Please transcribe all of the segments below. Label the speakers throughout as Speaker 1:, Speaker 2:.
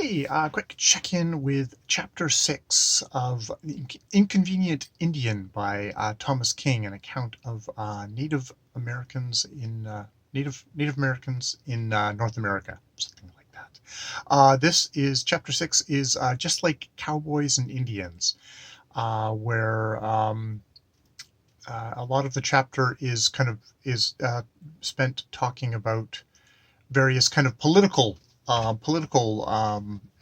Speaker 1: Hey, quick check-in with Chapter 6 of The Inconvenient Indian by Thomas King, an account of Native Americans in North America, something like that. This is Chapter 6 is just like Cowboys and Indians, where a lot of the chapter is spent talking about various kind of political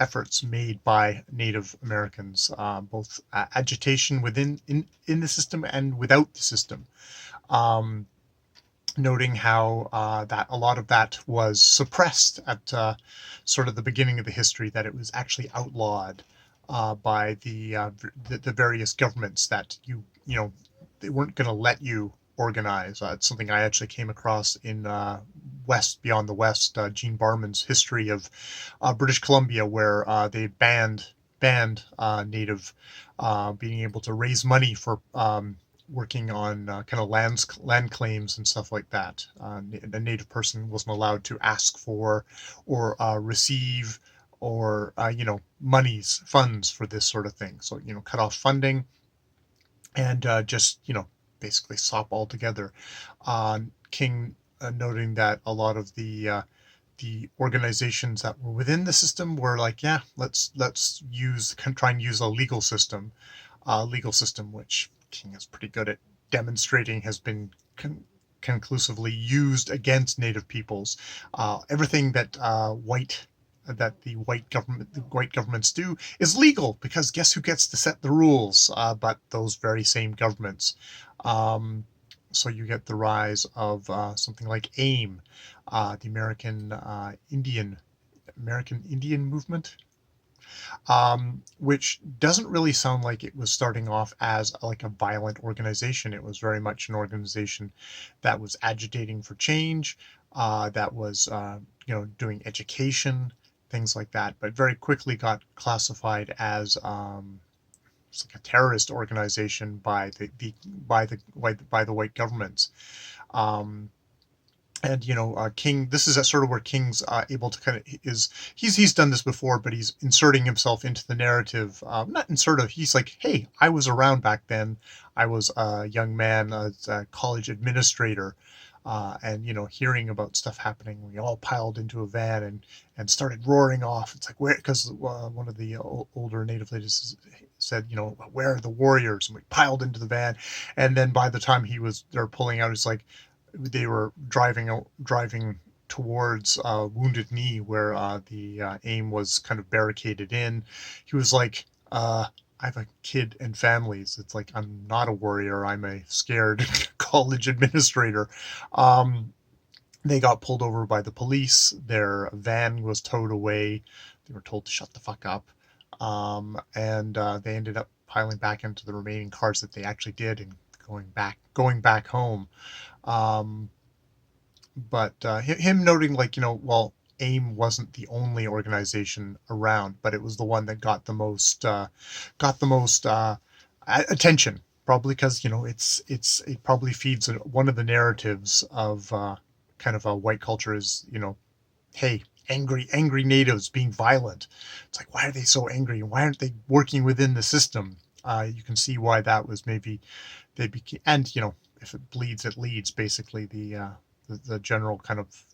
Speaker 1: efforts made by Native Americans, both agitation within in the system and without the system. Um, Noting how that a lot of that was suppressed at sort of the beginning of the history, that it was actually outlawed by the various governments, that you know they weren't going to let you organize. It's something I actually came across in West Beyond the West, Gene Barman's history of British Columbia, where they banned Native being able to raise money for working on kind of land claims and stuff like that. A Native person wasn't allowed to ask for or receive or funds for this sort of thing. So cut off funding and just basically stop altogether. King noting that a lot of the organizations that were within the system were like, yeah, let's try and use a legal system, which King is pretty good at demonstrating has been conclusively used against Native peoples. Everything that the white governments do is legal, because guess who gets to set the rules? But those very same governments. Um, so you get the rise of something like AIM, the American Indian movement, which doesn't really sound like it was starting off as like a violent organization. It was very much an organization that was agitating for change, that was doing education, things like that, but very quickly got classified as it's like a terrorist organization by the white governments. Um, and King, this is sort of where King's able to kind of is he's done this before, but he's inserting himself into the narrative. Not insert of He's like, hey, I was around back then. I was a young man, a college administrator, and hearing about stuff happening. We all piled into a van and started roaring off. It's like, where? Because one of the older Native ladies said, where are the warriors? And we piled into the van, and then by the time they're pulling out, it's like they were driving towards Wounded Knee, where the AIM was kind of barricaded in. He was like, I have a kid and families. It's like, I'm not a warrior. I'm a scared college administrator. Um, they got pulled over by the police. Their van was towed away. They were told to shut the fuck up. And they ended up piling back into the remaining cars that they actually did, and going back home. Um, but him noting, like, well, AIM wasn't the only organization around, but it was the one that got the most attention, probably because it probably feeds one of the narratives of kind of a white culture is, hey, angry natives being violent. It's like, why are they so angry, and why aren't they working within the system? You can see why that was maybe they became, and if it bleeds, it leads. Basically, the general kind of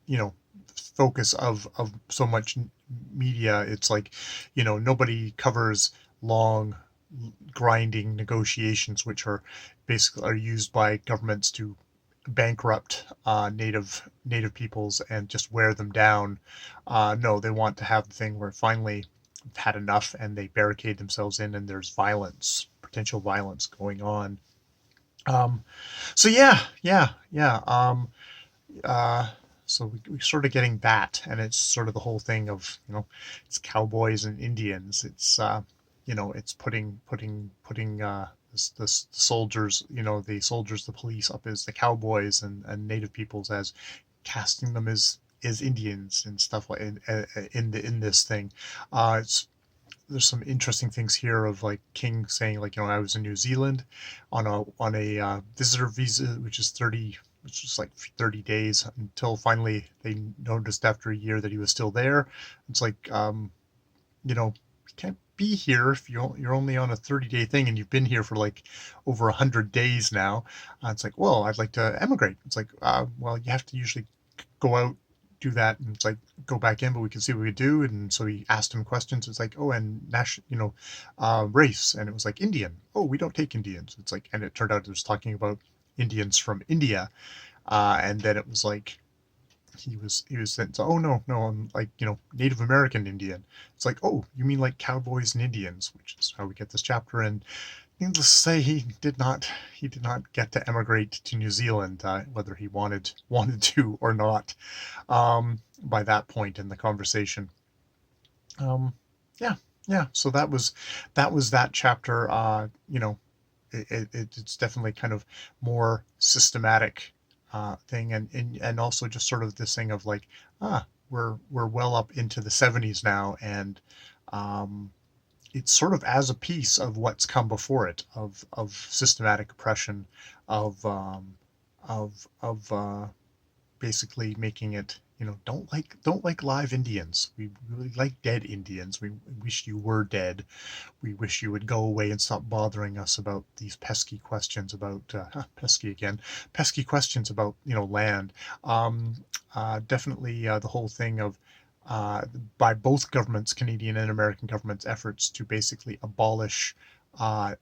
Speaker 1: you know focus of so much media. It's like nobody covers long grinding negotiations, which are used by governments to bankrupt native peoples and just wear them down. No, they want to have the thing where finally had enough and they barricade themselves in, and there's potential violence going on. Um, so yeah. Uh, so we're sort of getting that, and it's sort of the whole thing of it's Cowboys and Indians. It's putting the soldiers, the police up as the Cowboys, and Native peoples as casting them as Indians and stuff like in this thing. It's There's some interesting things here of like King saying, like, I was in New Zealand on a visitor visa, which is was just like 30 days until finally they noticed after a year that he was still there. It's like, you know, you can't be here if you're only on a 30-day thing and you've been here for like over 100 days now. It's like, well, I'd like to emigrate. It's like, well, you have to usually go out, do that, and it's like go back in, but we can see what we do. And so he asked him questions. It's like, oh, and national, race, and it was like Indian. Oh, we don't take Indians. It's like, and it turned out it was talking about Indians from India, and then it was like he was saying, oh no, I'm like, Native American Indian. It's like, oh, you mean like Cowboys and Indians, which is how we get this chapter. And needless to say, he did not get to emigrate to New Zealand, whether he wanted to or not, by that point in the conversation. Yeah, yeah. So that was that chapter. It's definitely kind of more systematic thing, and also just sort of this thing of like, we're well up into the 70s now, and um, it's sort of as a piece of what's come before it, of systematic oppression, of basically making it, don't like live Indians. We really like dead Indians. We wish you were dead. We wish you would go away and stop bothering us about these pesky questions about pesky again, pesky questions about land. Definitely the whole thing of uh, by both governments, Canadian and American governments, efforts to basically abolish uh,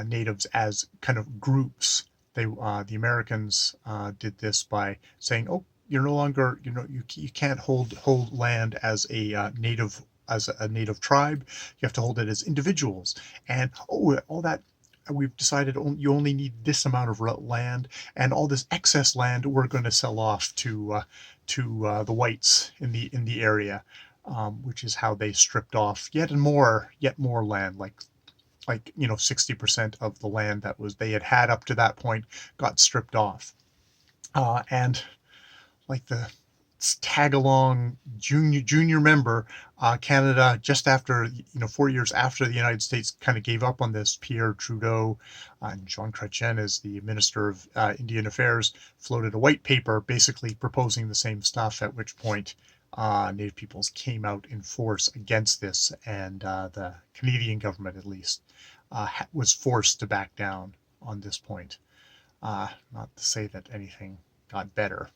Speaker 1: natives as kind of groups. The Americans did this by saying, "Oh, you're no longer, you can't hold land as a native tribe. You have to hold it as individuals." And all that, we've decided you only need this amount of land, and all this excess land we're going to sell off to the whites in the area, which is how they stripped off yet more land, like 60% of the land that was they had up to that point got stripped off, and like the tag along junior member, Canada, just after 4 years after the United States kind of gave up on this, Pierre Trudeau and Jean Chrétien, as the Minister of Indian Affairs, floated a white paper basically proposing the same stuff, at which point Native peoples came out in force against this, and the Canadian government, at least, was forced to back down on this point. Not to say that anything got better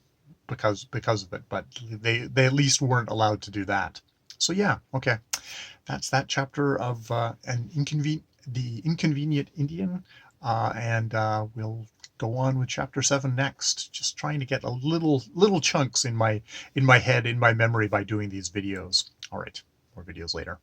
Speaker 1: because of it, but they at least weren't allowed to do that. So yeah, okay, that's that chapter of the inconvenient Indian, and we'll go on with chapter 7 next. Just trying to get a little chunks in my head, in my memory, by doing these videos. All right, more videos later.